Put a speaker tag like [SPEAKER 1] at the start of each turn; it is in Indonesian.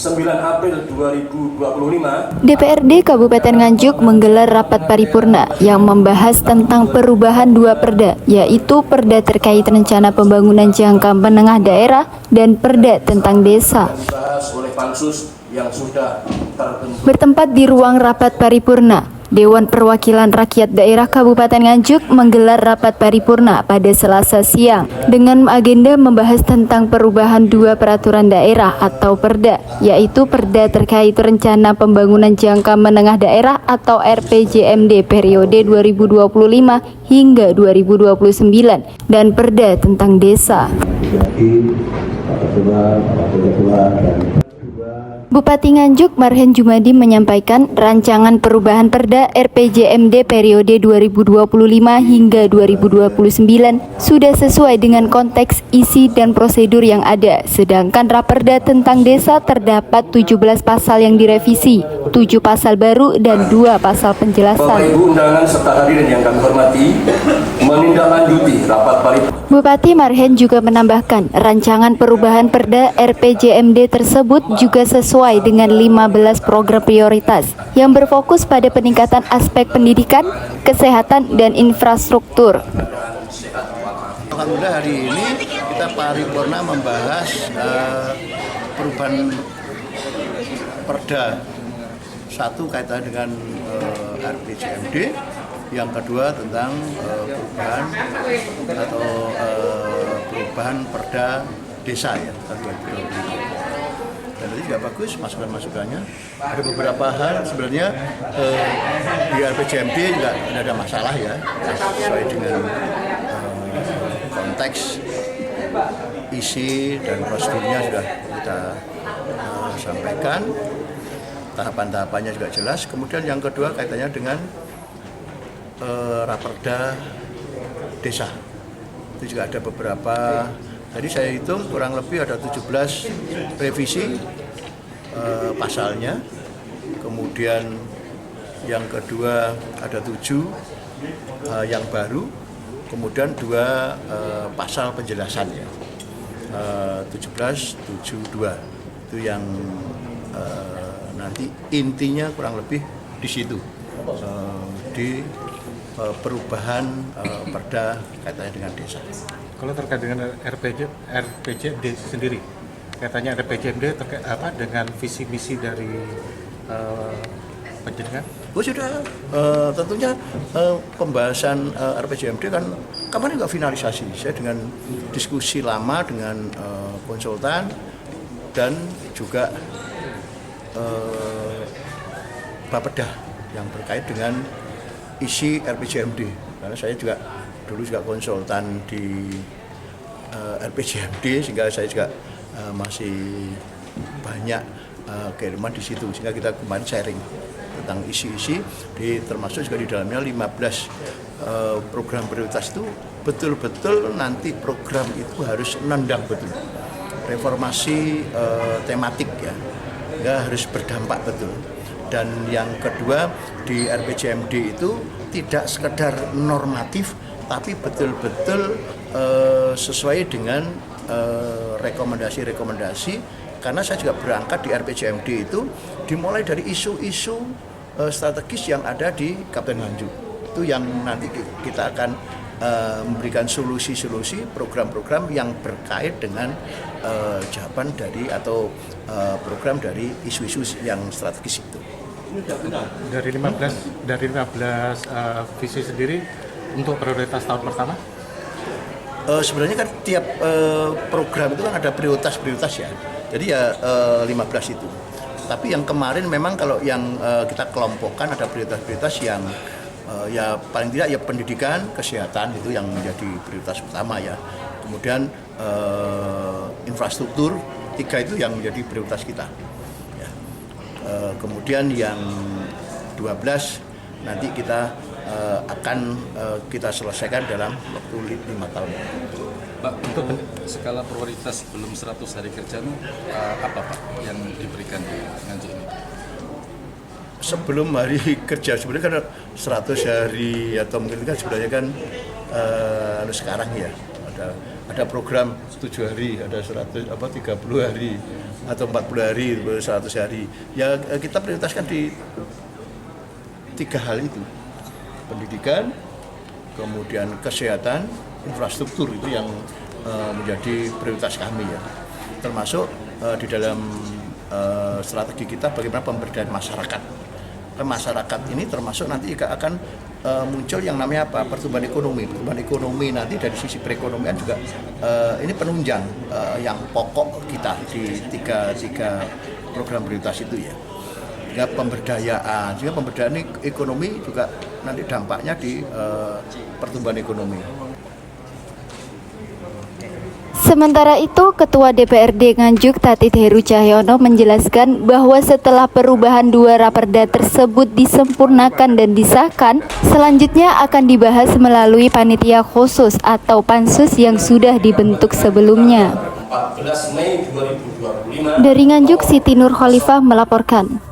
[SPEAKER 1] 9 April 2025,
[SPEAKER 2] DPRD Kabupaten Nganjuk menggelar rapat paripurna yang membahas tentang perubahan dua perda, yaitu Perda terkait rencana pembangunan jangka menengah daerah dan Perda tentang desa.
[SPEAKER 1] dibahas oleh Pansus yang sudah terbentuk.
[SPEAKER 2] Bertempat di ruang rapat paripurna, Dewan Perwakilan Rakyat Daerah Kabupaten Nganjuk menggelar rapat paripurna pada Selasa siang dengan agenda membahas tentang perubahan dua peraturan daerah atau Perda, yaitu Perda terkait rencana pembangunan jangka menengah daerah atau RPJMD periode 2025 hingga 2029 dan Perda tentang desa. Bupati Nganjuk Marhen Jumadi menyampaikan rancangan perubahan Perda RPJMD periode 2025 hingga 2029 sudah sesuai dengan konteks, isi, dan prosedur yang ada. Sedangkan Raperda tentang desa terdapat 17 pasal yang direvisi, 7 pasal baru, dan 2 pasal penjelasan.
[SPEAKER 1] Bapak Ibu undangan serta hadirin yang kami hormati, menindaklanjuti rapat paripurna.
[SPEAKER 2] Bupati Marhen juga menambahkan rancangan perubahan Perda RPJMD tersebut juga sesuai dengan 15 program prioritas yang berfokus pada peningkatan aspek pendidikan, kesehatan, dan infrastruktur.
[SPEAKER 3] Alhamdulillah hari ini kita paripurna membahas perubahan Perda. Satu kaitan dengan RPJMD, yang kedua tentang perubahan atau perubahan Perda desa ya. Dan itu juga bagus masukan-masukannya. Ada beberapa hal sebenarnya di RPJMD juga tidak ada masalah ya, sesuai dengan konteks, isi, dan prosedurnya sudah kita sampaikan. Tahapan-tahapannya juga jelas. Kemudian yang kedua kaitannya dengan Raperda desa. Itu juga ada beberapa. Jadi saya hitung kurang lebih ada 17 revisi pasalnya. Kemudian yang kedua ada 7 yang baru. Kemudian 2 pasal penjelasannya. 17, 72. Itu yang nanti intinya kurang lebih di situ. Di perubahan Perda kaitannya dengan desa.
[SPEAKER 4] Kalau terkait dengan RPJMD sendiri, katanya RPJMD terkait apa dengan visi misi dari penjaringan?
[SPEAKER 3] Sudah tentunya pembahasan RPJMD kan kemarin nggak finalisasi. Saya dengan diskusi lama dengan konsultan dan juga Bapeda yang terkait dengan isi RPJMD. Karena saya juga dulu juga konsultan di RPJMD, sehingga saya juga masih banyak keilmuan di situ, sehingga kita kemarin sharing tentang isi-isi, termasuk juga di dalamnya 15 program prioritas itu betul-betul nanti program itu harus nendang betul reformasi tematik ya, nggak harus berdampak betul. Dan yang kedua di RPJMD itu tidak sekedar normatif, tapi betul-betul sesuai dengan rekomendasi-rekomendasi. Karena saya juga berangkat di RPJMD itu dimulai dari isu-isu strategis yang ada di Kabupaten Nganjuk. Itu yang nanti kita akan memberikan solusi-solusi program-program yang berkait dengan jawaban dari atau program dari isu-isu yang strategis itu.
[SPEAKER 4] Dari 15 visi sendiri untuk prioritas tahun pertama?
[SPEAKER 3] Sebenarnya kan tiap program itu kan ada prioritas-prioritas ya. Jadi ya 15 itu. Tapi yang kemarin memang kalau yang kita kelompokkan ada prioritas-prioritas yang ya paling tidak ya pendidikan, kesehatan itu yang menjadi prioritas utama ya. Kemudian infrastruktur, 3 itu yang menjadi prioritas kita. Ya. Kemudian yang 12 nanti kita akan kita selesaikan dalam waktu 5 tahun.
[SPEAKER 5] Pak, untuk skala prioritas belum 100 hari kerja apa Pak yang diberikan di Nganjuk ini?
[SPEAKER 3] Sebelum hari kerja sebenarnya kan 100 hari atau mungkin kan sebenarnya kan sekarang ya ada program 7 hari, ada 30 hari, atau 40 hari, 100 hari. Ya kita prioritaskan di 3 hal itu. Pendidikan, kemudian kesehatan, infrastruktur itu yang menjadi prioritas kami ya. Termasuk di dalam strategi kita bagaimana pemberdayaan masyarakat. Masyarakat ini termasuk nanti akan muncul yang namanya apa? Pertumbuhan ekonomi. Pertumbuhan ekonomi nanti dari sisi perekonomian juga ini penunjang yang pokok kita di tiga program prioritas itu ya. Sehingga pemberdayaan ekonomi juga nanti dampaknya di pertumbuhan ekonomi.
[SPEAKER 2] Sementara itu, Ketua DPRD Nganjuk Tatit Heru Cahyono menjelaskan bahwa setelah perubahan 2 raperda tersebut disempurnakan dan disahkan, selanjutnya akan dibahas melalui panitia khusus atau pansus yang sudah dibentuk sebelumnya.
[SPEAKER 1] 14 Mei 2025.
[SPEAKER 2] Dari Nganjuk, Siti Nur Khalifah melaporkan.